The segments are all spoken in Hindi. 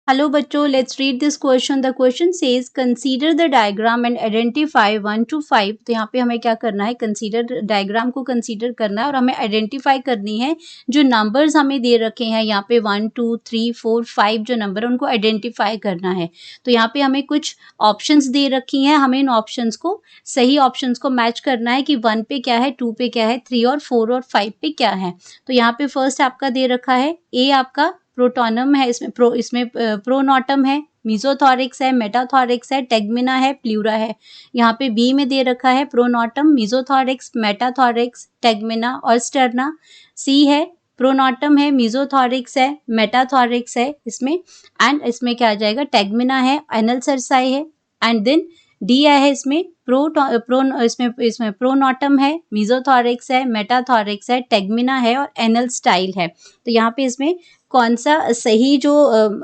हेलो बच्चों, let's read this question. The question says consider the diagram and identify 1 to 5। तो यहाँ पे हमें क्या करना है, कंसीडर डायग्राम को कंसीडर करना है और हमें आइडेंटिफाई करनी है जो नंबर्स हमें दे रखे हैं यहाँ पे 1 2 3 4 5 जो नंबर है उनको आइडेंटिफाई करना है। तो यहाँ पे हमें कुछ ऑप्शंस दे रखी हैं, हमें इन ऑप्शंस को सही ऑप्शंस को मैच करना है कि 1 पे क्या है, 2 पे क्या है, 3 और 4 और 5 पे क्या है। तो यहाँ पे फर्स्ट आपका दे रखा है ए आपका प्रोटोनम है, इसमें प्रोनोटम है, मीजोथोरिक्स है, मेटाथोरिक्स है, टेगमिना है, प्लूरा है। यहाँ पे बी में दे रखा है प्रोनोटम, मीजोथोरिक्स, मेटाथोरिक्स, टेगमिना और स्टर्ना। सी है प्रोनोटम है, मीजोथोरिक्स है, मेटाथोरिक्स है इसमें, एंड इसमें क्या आ जाएगा, टेगमिना है, एनल सरसाई है, एंड देन डी है इसमें इसमें प्रोनोटम है, मीजोथोरिक्स है, मेटाथोरिक्स है, टेगमिना है और एनल स्टाइल है। तो यहाँ पे इसमें कौन सा सही जो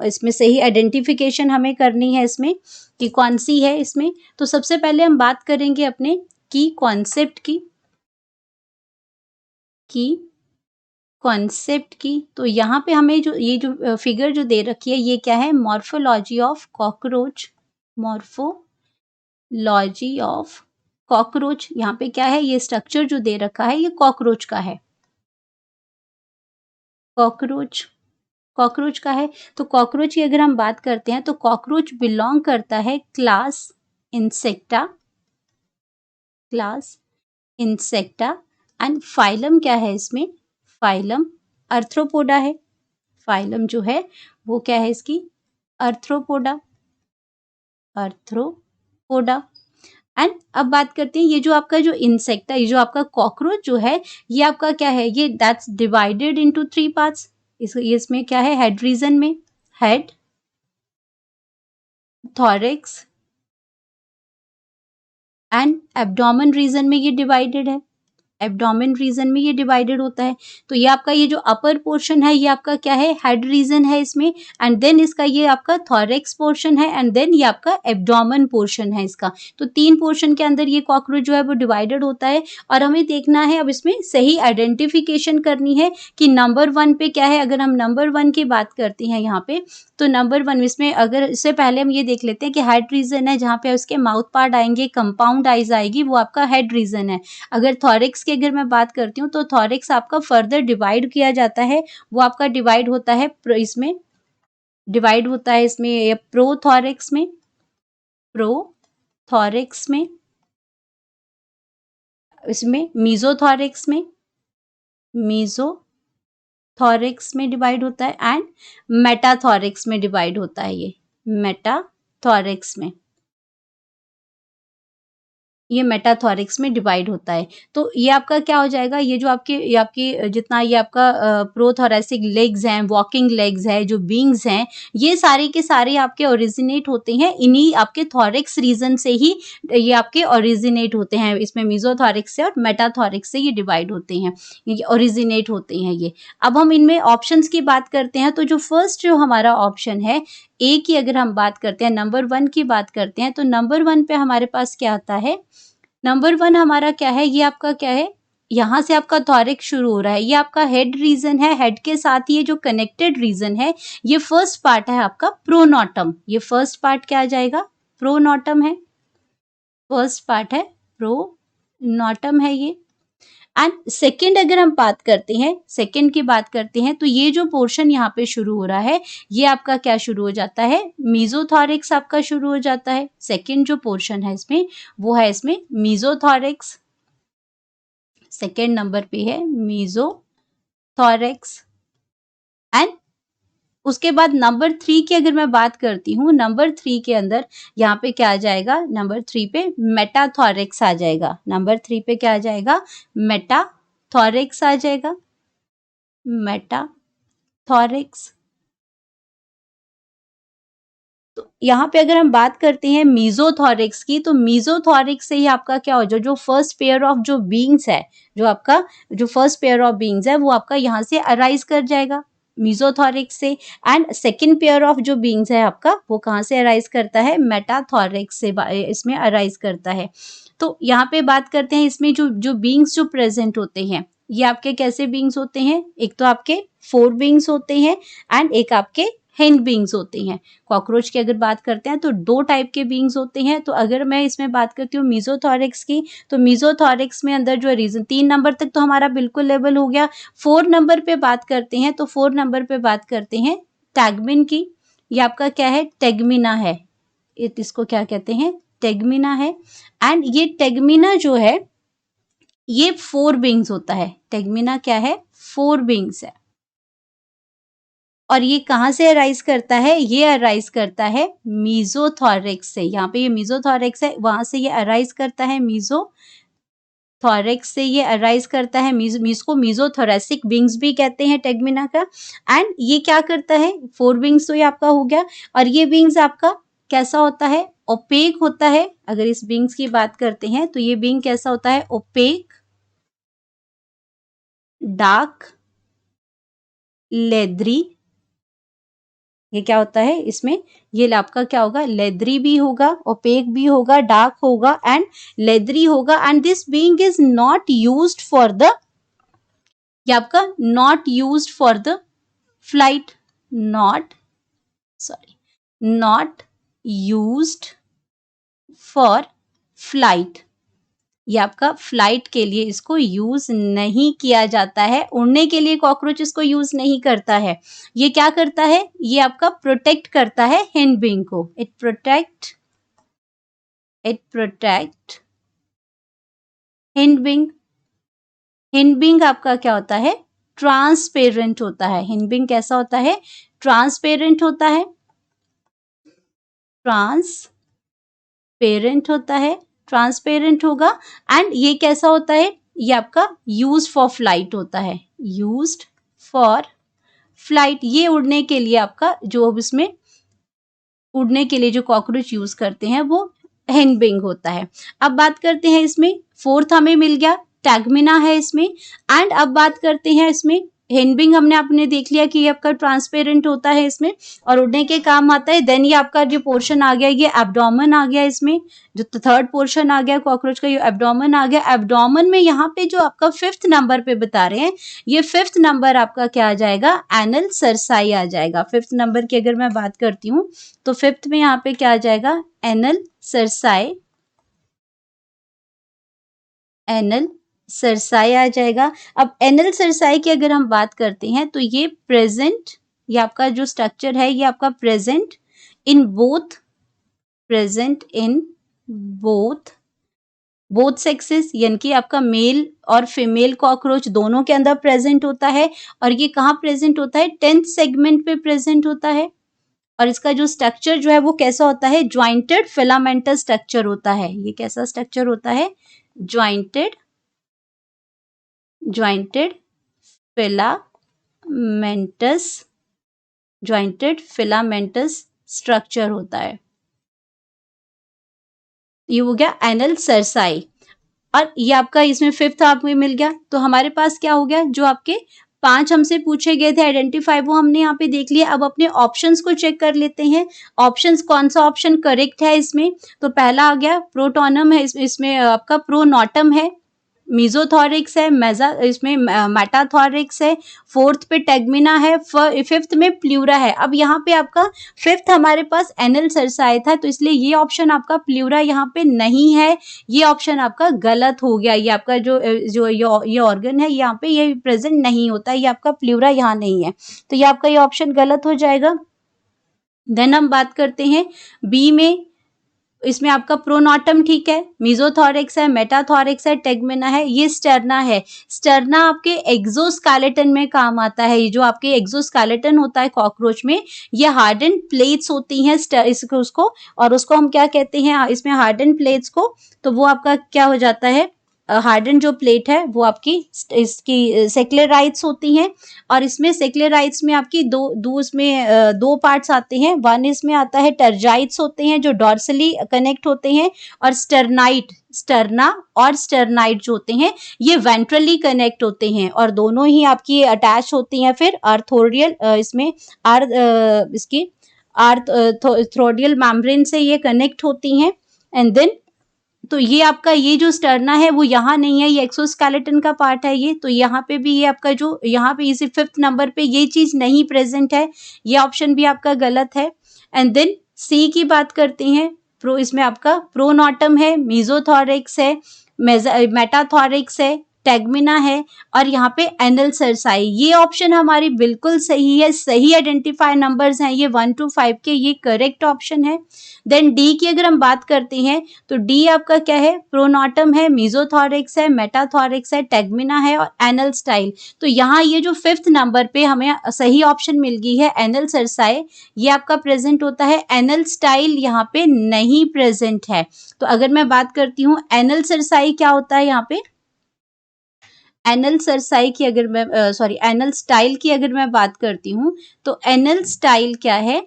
इसमें सही आइडेंटिफिकेशन हमें करनी है इसमें कि कौन सी है इसमें। तो सबसे पहले हम बात करेंगे अपने की कॉन्सेप्ट की। तो यहाँ पे हमें जो ये जो फिगर जो दे रखी है ये क्या है, morphology of cockroach. Morphology of cockroach, यहाँ पे क्या है, ये स्ट्रक्चर जो दे रखा है ये कॉकरोच का है। कॉकरोच का है। तो कॉकरोच की अगर हम बात करते हैं तो कॉकरोच बिलोंग करता है क्लास इंसेक्टा एंड फाइलम क्या है इसमें, फाइलम अर्थ्रोपोडा है। फाइलम जो है वो क्या है इसकी, अर्थ्रोपोडा। एंड अब बात करते हैं ये जो आपका जो इंसेक्टा, ये जो आपका कॉकरोच जो है ये आपका क्या है, ये दैट्स डिवाइडेड इनटू 3 पार्ट्स। इसमें क्या है, हेड रीजन में head, thorax and abdomen region में ये डिवाइडेड है। एब्डोमेन रीजन में ये डिवाइडेड होता है। तो ये आपका ये जो अपर पोर्शन है ये आपका क्या है, हेड रीजन है इसमें, एंड देन इसका ये आपका थॉरेक्स पोर्शन है, एंड देन ये आपका एब्डोमेन पोर्शन है इसका। तो 3 पोर्शन के अंदर ये कॉकरोच जो है वो डिवाइडेड होता है। और हमें देखना है अब इसमें सही आइडेंटिफिकेशन करनी है कि नंबर 1 पे क्या है। अगर हम नंबर 1 की बात करते हैं यहाँ पे, तो नंबर 1 इसमें अगर इससे पहले हम ये देख लेते हैं कि हेड रीजन है, जहाँ पे उसके माउथ पार्ट आएंगे, कंपाउंड आइज आएगी, वो आपका हेड रीजन है। अगर थॉरिक्स की अगर मैं बात करती हूँ तो थॉरिक्स आपका फर्दर डिवाइड किया जाता है, वो आपका डिवाइड होता है इसमें प्रोथॉरिक्स में, इसमें मीजोथॉरिक्स में डिवाइड होता है, एंड मेटाथॉरिक्स में डिवाइड होता है। ये मेटाथॉरिक्स में मेटाथॉरिक्स में डिवाइड होता है। तो ये आपका क्या हो जाएगा, ये जो आपकी जितना ये आपका प्रोथोरेसिक लेग्स हैं, वॉकिंग लेग्स है, जो विंग्स हैं, ये सारे के सारे आपके ओरिजिनेट होते हैं इन्हीं आपके थॉरिक्स रीजन से ही। ये आपके ओरिजिनेट होते हैं, इसमें मीजोथॉरिक्स से और मेटाथॉरिक्स से ये डिवाइड होते हैं, ये ओरिजिनेट होते हैं ये। अब हम इनमें ऑप्शंस की बात करते हैं। तो जो फर्स्ट जो हमारा ऑप्शन है ए की अगर हम बात करते हैं, नंबर 1 की बात करते हैं, तो नंबर 1 पे हमारे पास क्या आता है, नंबर 1 हमारा क्या है, ये आपका क्या है, यहाँ से आपका थॉरिक्स शुरू हो रहा है, ये आपका हेड रीजन है, हेड के साथ ये जो कनेक्टेड रीजन है ये फर्स्ट पार्ट है आपका प्रोनोटम। ये फर्स्ट पार्ट क्या आ जाएगा, प्रोनोटम है, फर्स्ट पार्ट है प्रोनोटम है ये। एंड सेकंड अगर हम बात करते हैं, सेकंड की बात करते हैं, तो ये जो पोर्शन यहाँ पे शुरू हो रहा है ये आपका क्या शुरू हो जाता है, मीजोथॉरिक्स आपका शुरू हो जाता है। सेकंड जो पोर्शन है इसमें वो है इसमें मीजोथॉरिक्स, सेकंड नंबर पे है मीजोथॉरिक्स। एंड उसके बाद नंबर 3 की अगर मैं बात करती हूँ, नंबर 3 के अंदर यहाँ पे क्या आ जाएगा, नंबर 3 पे मेटाथॉरिक्स आ जाएगा। नंबर 3 पे क्या आ जाएगा, मेटाथॉरिक्स आ जाएगा, मेटाथॉरिक्स। तो यहाँ पे अगर हम बात करते हैं मीजोथॉरिक्स की, तो मीजोथॉरिक्स से ही आपका क्या हो जाए, जो फर्स्ट पेयर ऑफ जो बींग्स है, जो आपका जो फर्स्ट पेयर ऑफ बींग्स है वो आपका यहाँ से अराइज कर जाएगा मीजोथॉरिक्स से। एंड सेकंड पेयर ऑफ जो बींग्स है आपका वो कहाँ से अराइज करता है, मेटाथॉरिक्स से इसमें अराइज करता है। तो यहाँ पे बात करते हैं इसमें जो जो बींग्स जो प्रेजेंट होते हैं ये आपके कैसे बींग्स होते हैं, एक तो आपके 4 बींग्स होते हैं एंड एक आपके हिंड बींग्स होते हैं। कॉकरोच की अगर बात करते हैं तो 2 टाइप के बींग्स होते हैं। तो अगर मैं इसमें बात करती हूँ मीजोथोरैक्स की, तो मीजोथोरैक्स में अंदर जो रीजन 3 नंबर तक तो हमारा बिल्कुल लेवल हो गया। 4 नंबर पे बात करते हैं, तो 4 नंबर पे बात करते हैं टैगमिन की। ये आपका क्या है, टेगमिना है। इसको क्या कहते हैं, टेगमिना है। एंड ये टेगमिना जो है ये 4 विंग्स होता है। टेगमिना क्या है, 4 विंग्स है। और ये कहाँ से अराइज करता है, ये अराइज करता है मीजोथोरैक्स से। यहाँ पे ये मीजोथोरैक्स है, वहां से ये अराइज करता है मीजोथोरैक्स से, ये अराइज करता है को मीजोथोरैसिक विंग्स भी कहते हैं टेगमिना का। एंड ये क्या करता है, 4 विंग्स तो ये आपका हो गया। और ये विंग्स आपका कैसा होता है, ओपेक होता है। अगर इस विंग्स की बात करते हैं तो ये विंग कैसा होता है, ओपेक, डार्क, लेदरी। ये क्या होता है इसमें, ये आपका क्या होगा, लेदरी भी होगा, ओपेक भी होगा, डार्क होगा एंड लेदरी होगा। And this being is not used for the, ये आपका not used for the flight, not used for flight. ये आपका फ्लाइट के लिए इसको यूज नहीं किया जाता है, उड़ने के लिए कॉकरोच इसको यूज नहीं करता है। ये क्या करता है, ये आपका प्रोटेक्ट करता है हिंड विंग को। It protect hind wing. Hind wing आपका क्या होता है, ट्रांसपेरेंट होता है। हिंड विंग कैसा होता है, ट्रांसपेरेंट होता है, ट्रांसपेरेंट होगा। एंड ये कैसा होता है, ये आपका यूज्ड फॉर फ्लाइट होता है, यूज्ड फॉर फ्लाइट। ये उड़ने के लिए आपका जो इसमें उड़ने के लिए जो कॉकरोच यूज करते हैं वो हिंड विंग होता है। अब बात करते हैं इसमें, 4th हमें मिल गया, टैगमिना है इसमें। एंड अब बात करते हैं इसमें हिंड विंग, हमने आपने देख लिया कि ये आपका ट्रांसपेरेंट होता है इसमें और उड़ने के काम आता है। देन ये आपका जो पोर्शन आ गया, ये एब्डोमेन आ गया इसमें, जो 3rd पोर्शन आ गया कॉकरोच का, ये एब्डोमेन आ गया। एब्डोमेन में यहाँ पे जो आपका 5th नंबर पे बता रहे हैं, ये 5th नंबर आपका क्या आ जाएगा, एनल सरसाई आ जाएगा। 5th नंबर की अगर मैं बात करती हूँ तो 5th में यहाँ पे क्या आ जाएगा, एनल सरसाई आ जाएगा। अब एनल सरसाई की अगर हम बात करते हैं तो ये प्रेजेंट, ये आपका जो स्ट्रक्चर है ये आपका प्रेजेंट इन बोथ सेक्सेस, यानी कि आपका मेल और फीमेल कॉकरोच दोनों के अंदर प्रेजेंट होता है। और ये कहाँ प्रेजेंट होता है, 10th सेगमेंट पे प्रेजेंट होता है। और इसका जो स्ट्रक्चर जो है वो कैसा होता है, ज्वाइंटेड फिलामेंटस स्ट्रक्चर होता है। ये कैसा स्ट्रक्चर होता है, ज्वाइंटेड फिलामेंटस स्ट्रक्चर होता है। ये हो गया एनल सरसाई। और ये आपका इसमें 5th आपको मिल गया। तो हमारे पास क्या हो गया, जो आपके 5 हमसे पूछे गए थे आइडेंटिफाई, वो हमने यहाँ पे देख लिया। अब अपने ऑप्शंस को चेक कर लेते हैं, ऑप्शंस कौन सा ऑप्शन करेक्ट है इसमें। तो पहला आ गया प्रोटोनम है, इसमें आपका प्रोनोटम है, मीजोथोरिक्स है, इसमें मेटाथोरिक्स है, 4th पे टेगमिना है, 5th में प्लूरा है। अब यहाँ पे आपका 5th हमारे पास एनल सरसाई था, तो इसलिए ये ऑप्शन आपका प्लूरा यहाँ पे नहीं है, ये ऑप्शन आपका गलत हो गया। ये आपका जो ये ऑर्गन है यहाँ पे ये प्रेजेंट नहीं होता, ये आपका प्लूरा यहाँ नहीं है, तो ये आपका ये ऑप्शन गलत हो जाएगा। देन हम बात करते हैं बी में, इसमें आपका प्रोनोटम ठीक है, मीजोथोरिक्स है, मेटाथोरिक्स है, टेगमिना है, ये स्टर्ना है। स्टर्ना आपके एक्सोस्केलेटन में काम आता है। ये जो आपके एक्सोस्केलेटन होता है कॉकरोच में, ये हार्डन प्लेट्स होती हैं उसको, और उसको हम क्या कहते हैं इसमें हार्डन प्लेट्स को, तो वो आपका क्या हो जाता है, हार्डन जो प्लेट है वो आपकी इसकी सेक्लेराइट्स होती हैं। और इसमें सेक्लेराइट्स में आपकी दो पार्ट्स आते हैं। वन इसमें आता है टर्जाइट्स होते हैं जो डॉर्सली कनेक्ट होते हैं, और स्टर्ना और स्टर्नाइट जो होते हैं ये वेंट्रली कनेक्ट होते हैं, और दोनों ही आपकी अटैच होती हैं फिर आर्थोरियल इसमें आर्थोडियल मेम्ब्रेन से ये कनेक्ट होती हैं। एंड देन तो ये आपका ये जो स्टर्ना है वो यहाँ नहीं है, ये एक्सोस्केलेटन का पार्ट है ये, तो यहाँ पे भी ये आपका जो यहाँ पे इसी 5th नंबर पे ये चीज नहीं प्रेजेंट है, ये ऑप्शन भी आपका गलत है। एंड देन सी की बात करते हैं, इसमें आपका प्रोनोटम है, मीजोथोरिक्स है, मेटाथोरिक्स है, टेगमिना है और यहाँ पे एनल सरसाई। ये ऑप्शन हमारी बिल्कुल सही है, सही आइडेंटिफाई नंबर्स हैं ये 1 to 5 के, ये करेक्ट ऑप्शन है। देन डी की अगर हम बात करते हैं तो डी आपका क्या है, प्रोनोटम है, मीजोथोरिक्स है, मेटाथोरिक्स है, टेगमिना है और एनल स्टाइल। तो यहाँ ये जो 5th नंबर पे हमें सही ऑप्शन मिल गई है एनल सरसाई, ये आपका प्रेजेंट होता है, एनल स्टाइल यहाँ पे नहीं प्रेजेंट है। तो अगर मैं बात करती हूँ एनल सरसाई क्या होता है यहाँ पे, एनल सरसाई की अगर मैं एनल स्टाइल की अगर मैं बात करती हूँ तो एनल स्टाइल क्या है,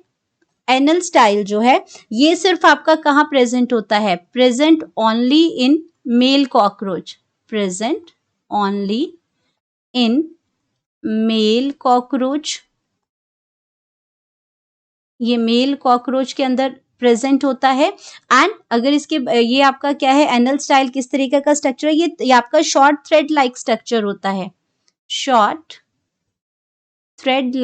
एनल स्टाइल जो है ये सिर्फ आपका कहाँ प्रेजेंट होता है, present only in male cockroach, present only in male cockroach, ये मेल कॉकरोच के अंदर प्रेजेंट होता है। एंड अगर इसके ये आपका क्या है, एनल स्टाइल किस तरीके का स्ट्रक्चर है, ये आपका शॉर्ट थ्रेड लाइक स्ट्रक्चर होता है, शॉर्ट थ्रेड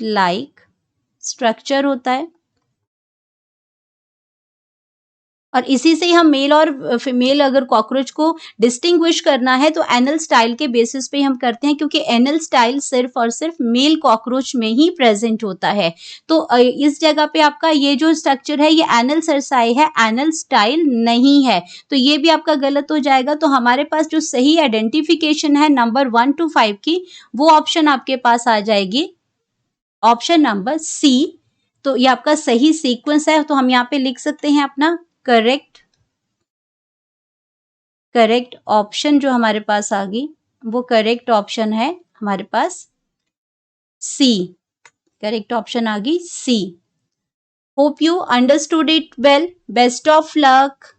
लाइक स्ट्रक्चर होता है। और इसी से ही हम मेल और फीमेल अगर कॉकरोच को डिस्टिंग्विश करना है तो एनल स्टाइल के बेसिस पे हम करते हैं, क्योंकि एनल स्टाइल सिर्फ और सिर्फ मेल कॉकरोच में ही प्रेजेंट होता है। तो इस जगह पे आपका ये जो स्ट्रक्चर है ये एनल सरसाई है, एनल स्टाइल नहीं है, तो ये भी आपका गलत हो जाएगा। तो हमारे पास जो सही आइडेंटिफिकेशन है नंबर 1 to 5 की, वो ऑप्शन आपके पास आ जाएगी, ऑप्शन नंबर सी। तो ये आपका सही सीक्वेंस है, तो हम यहाँ पे लिख सकते हैं अपना करेक्ट ऑप्शन जो हमारे पास आ गई वो करेक्ट ऑप्शन है हमारे पास सी, करेक्ट ऑप्शन आ गई C. Hope you understood it well, best of luck.